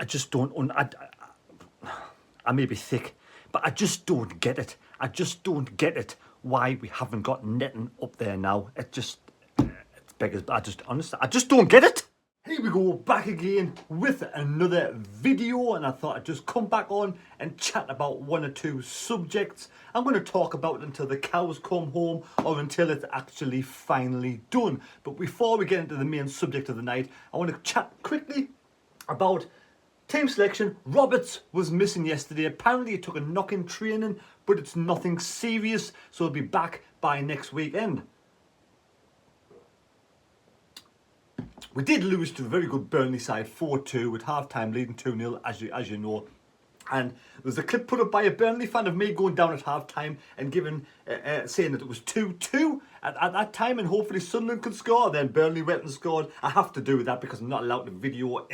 just don't, I may be thick, but I just don't get it. I just don't get it why we haven't got netting up there now. It's beggars, I just don't get it. Here we go, back again with another video, and I thought I'd just come back on and chat about one or two subjects. I'm going to talk about it until the cows come home or until it's actually finally done. But before we get into the main subject of the night, I want to chat quickly about team selection. Roberts was missing yesterday. Apparently he took a knock in training, but it's nothing serious, so he'll be back by next weekend. We did lose to a very good Burnley side, 4-2, with half-time leading 2-0, as you know. And there's a clip put up by a Burnley fan of me going down at half-time and giving, saying that it was 2-2 at that time, and hopefully Sunderland could score. Then Burnley went and scored. I have to do that because I'm not allowed to video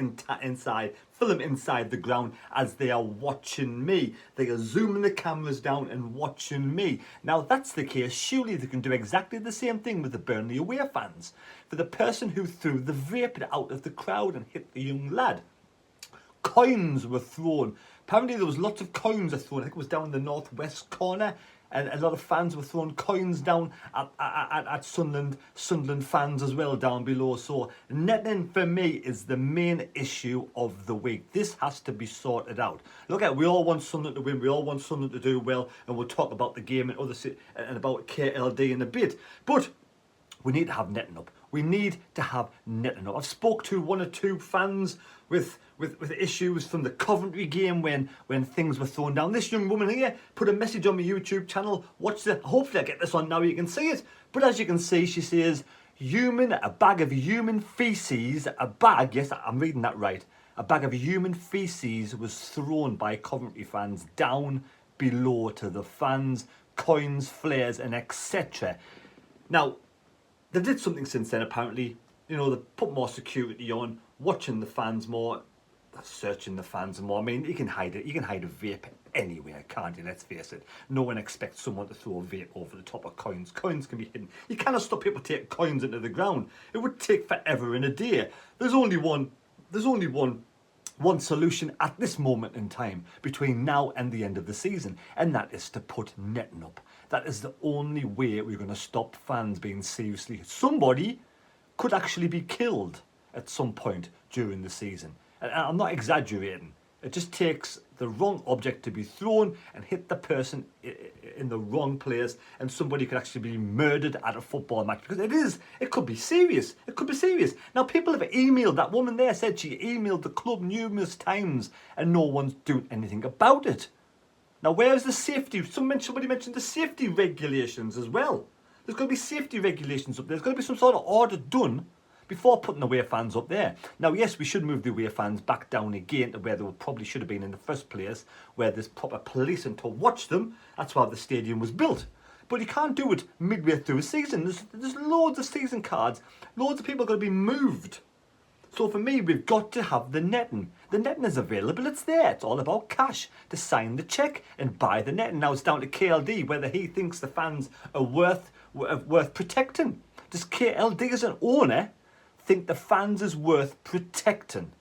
film inside the ground as they are watching me. They are zooming the cameras down and watching me. Now, if that's the case, surely they can do exactly the same thing with the Burnley away fans. For the person who threw the vape out of the crowd and hit the young lad, coins were thrown. Apparently there was lots of coins thrown. I think it was down in the northwest corner, and a lot of fans were throwing coins down at Sunderland fans as well down below. So netting for me is the main issue of the week. This has to be sorted out. Look at, we all want Sunderland to win. We all want Sunderland to do well, and we'll talk about the game and about KLD in a bit. But we need to have netting up. We need to have netting up. I've spoke to one or two fans with issues from the Coventry game when things were thrown down. This young woman here put a message on my YouTube channel. Hopefully I get this on now, you can see it. But as you can see, she says, a bag of human feces, yes, I'm reading that right. A bag of human feces was thrown by Coventry fans down below to the fans, coins, flares, and etc. Now, they did something since then, apparently. You know, they put more security on, watching the fans more, searching the fans more. I mean, you can hide it. You can hide a vape anywhere, can't you? Let's face it. No one expects someone to throw a vape over the top of coins. Coins can be hidden. You cannot stop people taking coins into the ground. It would take forever and a day. There's only one solution at this moment in time between now and the end of the season, and that is to put netting up. That is the only way we're going to stop fans being seriously. Somebody could actually be killed at some point during the season. And I'm not exaggerating. It just takes the wrong object to be thrown and hit the person in the wrong place, and somebody could actually be murdered at a football match, because it could be serious. It could be serious. Now, people have emailed, that woman there said she emailed the club numerous times and no one's doing anything about it. Now, where's the safety? Somebody mentioned the safety regulations as well. There's got to be safety regulations up there. There's got to be some sort of order done before putting away fans up there. Now, yes, we should move the away fans back down again to where they probably should have been in the first place, where there's proper policing to watch them. That's why the stadium was built. But you can't do it midway through a season. There's loads of season cards. Loads of people are going to be moved. So for me, we've got to have the netting. The netting is available, it's there. It's all about cash to sign the cheque and buy the netting. Now it's down to KLD whether he thinks the fans are worth protecting. Does KLD as an owner think the fans is worth protecting?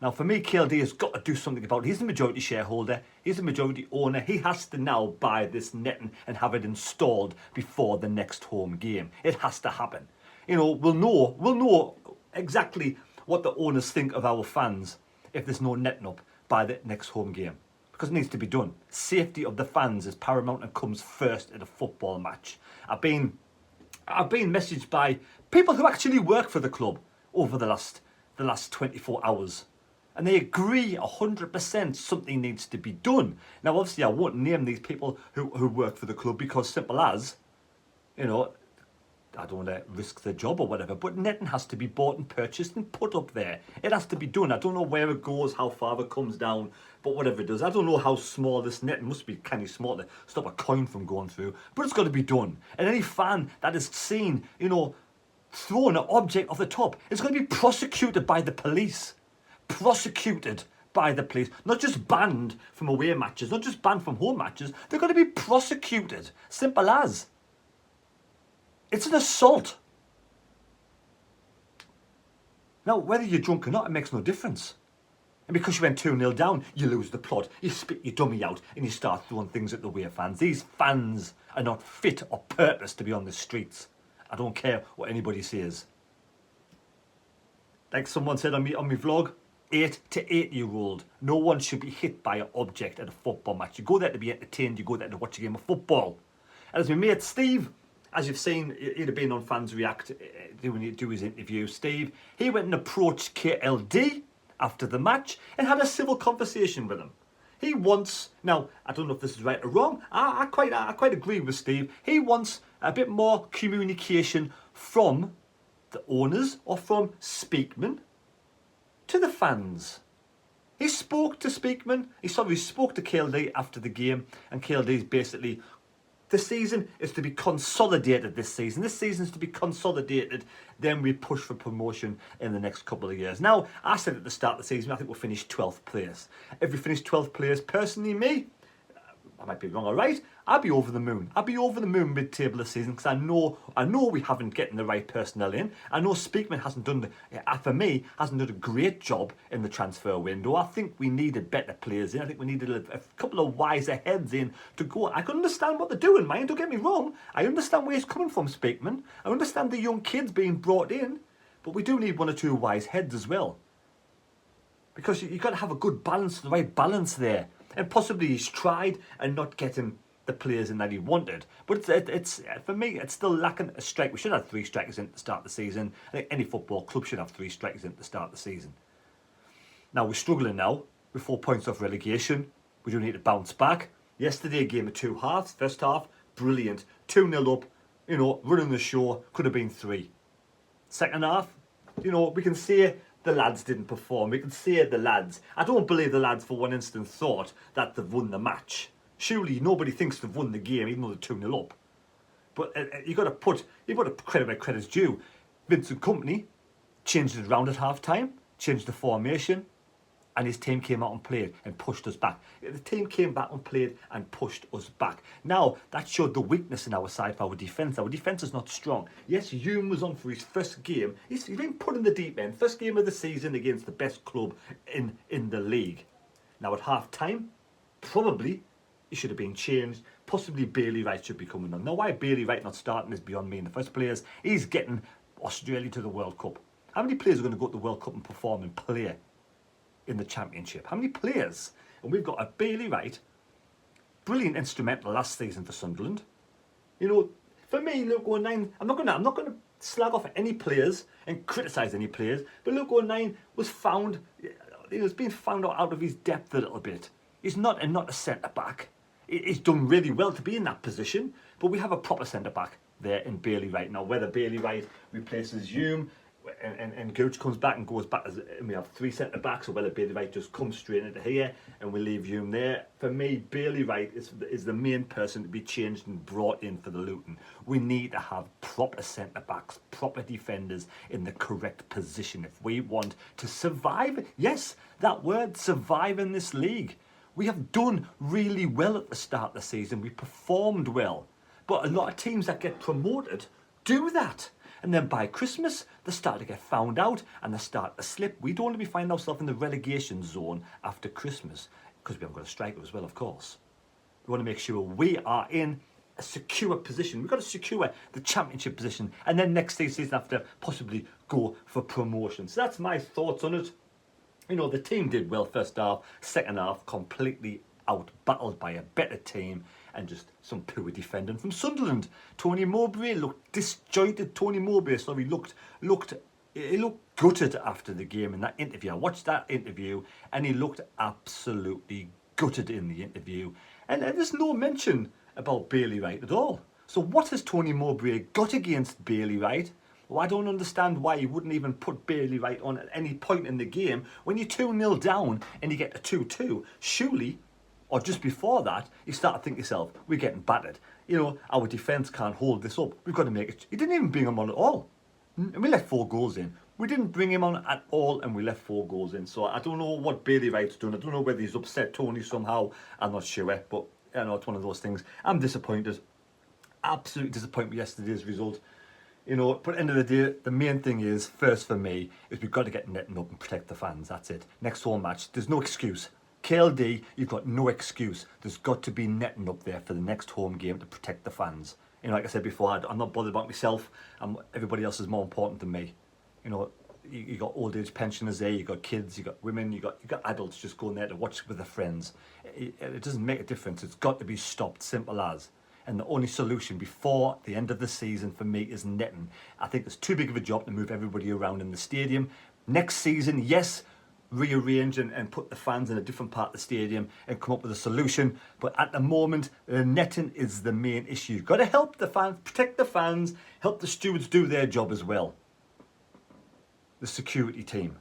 Now for me, KLD has got to do something about it. He's the majority shareholder, he's the majority owner. He has to now buy this netting and have it installed before the next home game. It has to happen. You know, we'll know exactly what the owners think of our fans if there's no netting up by the next home game, because it needs to be done. Safety of the fans is paramount and comes first at a football match. I've been messaged by people who actually work for the club over the last 24 hours, and they agree 100% something needs to be done. Now, obviously, I won't name these people who work for the club because, simple as, you know, I don't want to risk the job or whatever, but netting has to be bought and purchased and put up there. It has to be done. I don't know where it goes, how far it comes down, but whatever it does. I don't know how small this netting must be, kind of small to stop a coin from going through, but it's got to be done. And any fan that is seen, you know, throwing an object off the top is going to be prosecuted by the police. Prosecuted by the police. Not just banned from away matches, not just banned from home matches. They're going to be prosecuted. Simple as. It's an assault. Now, whether you're drunk or not, it makes no difference. And because you went 2-0 down, you lose the plot. You spit your dummy out and you start throwing things at the away fans. These fans are not fit or purpose to be on the streets. I don't care what anybody says. Like someone said on my vlog, 8 to 8-year-old, no one should be hit by an object at a football match. You go there to be entertained, you go there to watch a game of football. And as my mate Steve, as you've seen, he'd have been on Fans React do his interview. Steve, he went and approached KLD after the match and had a civil conversation with him. He wants, now I don't know if this is right or wrong, I quite agree with Steve. He wants a bit more communication from the owners or from Speakman to the fans. He spoke to Speakman, he spoke to KLD after the game, and KLD's basically, the season is to be consolidated this season. This season is to be consolidated, then we push for promotion in the next couple of years. Now, I said at the start of the season, I think we'll finish 12th place. If we finish 12th place, personally, me, I might be wrong or right, I'd be over the moon. I'd be over the moon mid-table this season because I know we haven't getting the right personnel in. I know Speakman hasn't done, for me, hasn't done a great job in the transfer window. I think we needed better players in. I think we needed a couple of wiser heads in to go. I can understand what they're doing, man. Don't get me wrong. I understand where he's coming from, Speakman. I understand the young kids being brought in. But we do need one or two wise heads as well. Because you've got to have a good balance, the right balance there. And possibly he's tried and not getting the players in that he wanted. But it's for me, it's still lacking a strike. We should have 3 strikers in at the start of the season. I think any football club should have 3 strikers in at the start of the season. Now, we're struggling now. We're 4 points off relegation. We do need to bounce back. Yesterday, a game of 2 halves. First half, brilliant. 2-0 up, running the show. Could have been 3. Second half, we can say the lads didn't perform. We can say the lads. I don't believe the lads for one instant thought that they've won the match. Surely nobody thinks they've won the game, even though they're 2-0 up. But you've got to credit where credit's due. Vincent Kompany changed it around at half time, changed the formation, and his team came out and played and pushed us back. The team came back and played and pushed us back. Now, that showed the weakness in our side for our defence. Our defence is not strong. Yes, Hume was on for his first game. He's been put in the deep end. First game of the season against the best club in the league. Now, at half time, probably he should have been changed. Possibly Bailey Wright should be coming on. Now, why Bailey Wright not starting is beyond me in the first place. He's getting Australia to the World Cup. How many players are going to go to the World Cup and perform and play in the Championship? How many players? And we've got a Bailey Wright, brilliant instrumental last season for Sunderland. For me, Luke 09, I'm not gonna slag off any players and criticise any players, but Luke 09 was found, he was being found out of his depth a little bit. He's not a centre back. He's done really well to be in that position, but we have a proper centre back there in Bailey Wright. Now, whether Bailey Wright replaces Hume and Gooch comes back and goes back, and we have 3 centre backs, or whether Bailey Wright just comes straight into here and we leave Hume there. For me, Bailey Wright is the main person to be changed and brought in for the Luton. We need to have proper centre backs, proper defenders in the correct position if we want to survive. Yes, that word, survive in this league. We have done really well at the start of the season. We performed well. But a lot of teams that get promoted do that. And then by Christmas, they start to get found out and they start to slip. We don't want to be finding ourselves in the relegation zone after Christmas, because we haven't got a striker as well, of course. We want to make sure we are in a secure position. We've got to secure the Championship position, and then next season after, possibly go for promotion. So that's my thoughts on it. The team did well first half, second half completely out-battled by a better team and just some poor defending from Sunderland. Tony Mowbray looked disjointed. He looked gutted after the game in that interview. I watched that interview and he looked absolutely gutted in the interview. And there's no mention about Bailey Wright at all. So what has Tony Mowbray got against Bailey Wright? Well, I don't understand why you wouldn't even put Bailey Wright on at any point in the game. When you're 2-0 down and you get a 2-2, surely, or just before that, you start to think to yourself, we're getting battered. Our defence can't hold this up. We've got to make it. You didn't even bring him on at all. And we let 4 goals in. We didn't bring him on at all and we left 4 goals in. So I don't know what Bailey Wright's done. I don't know whether he's upset Tony somehow. I'm not sure. But it's one of those things. I'm disappointed. Absolutely disappointed with yesterday's result. You know, but at the end of the day, the main thing is, first for me, is we've got to get netting up and protect the fans. That's it. Next home match, there's no excuse. KLD, you've got no excuse. There's got to be netting up there for the next home game to protect the fans. You know, like I said before, I'm not bothered about myself. Everybody else is more important than me. You know, you got old age pensioners there, you got kids, you got women, you got adults just going there to watch with their friends. It doesn't make a difference. It's got to be stopped, simple as. And the only solution before the end of the season for me is netting. I think it's too big of a job to move everybody around in the stadium. Next season, yes, rearrange and put the fans in a different part of the stadium and come up with a solution. But at the moment, the netting is the main issue. You've got to help the fans, protect the fans, help the stewards do their job as well. The security team.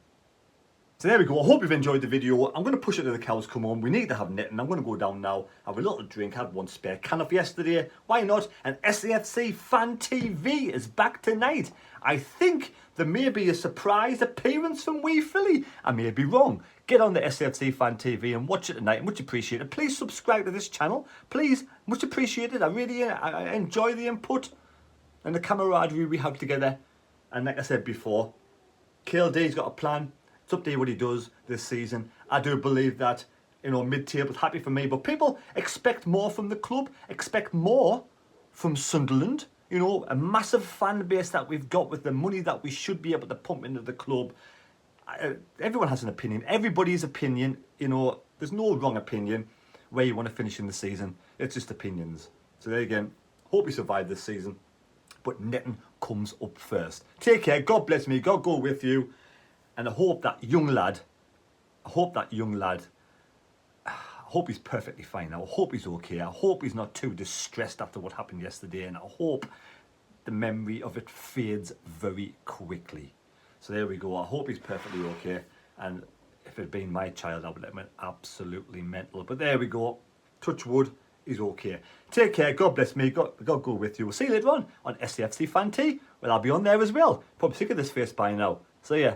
So there we go. I hope you've enjoyed the video. I'm going to push it to the cows come home. We need to have netting. I'm going to go down now, have a little drink, had one spare can of yesterday. Why not? And SAFC Fan TV is back tonight. I think there may be a surprise appearance from Wee Philly. I may be wrong. Get on the SAFC Fan TV and watch it tonight. Much appreciated. Please subscribe to this channel. Please, much appreciated. I enjoy the input and the camaraderie we have together. And like I said before, KLD's got a plan. It's up to you what he does this season. I do believe that, you know, mid-table is happy for me, but people expect more from the club, expect more from Sunderland. You know, a massive fan base that we've got with the money that we should be able to pump into the club. Everyone has an opinion. Everybody's opinion, you know, there's no wrong opinion where you want to finish in the season. It's just opinions. So there again, hope you survive this season. But netting comes up first. Take care. God bless me. God go with you. And I hope that young lad, I hope he's perfectly fine. I hope he's okay. I hope he's not too distressed after what happened yesterday. And I hope the memory of it fades very quickly. So there we go. I hope he's perfectly okay. And if it had been my child, I would have been absolutely mental. But there we go. Touch wood, he's okay. Take care. God bless me. God go with you. We'll see you later on SAFC Fan T. Well, I'll be on there as well. Probably sick of this face by now. So yeah.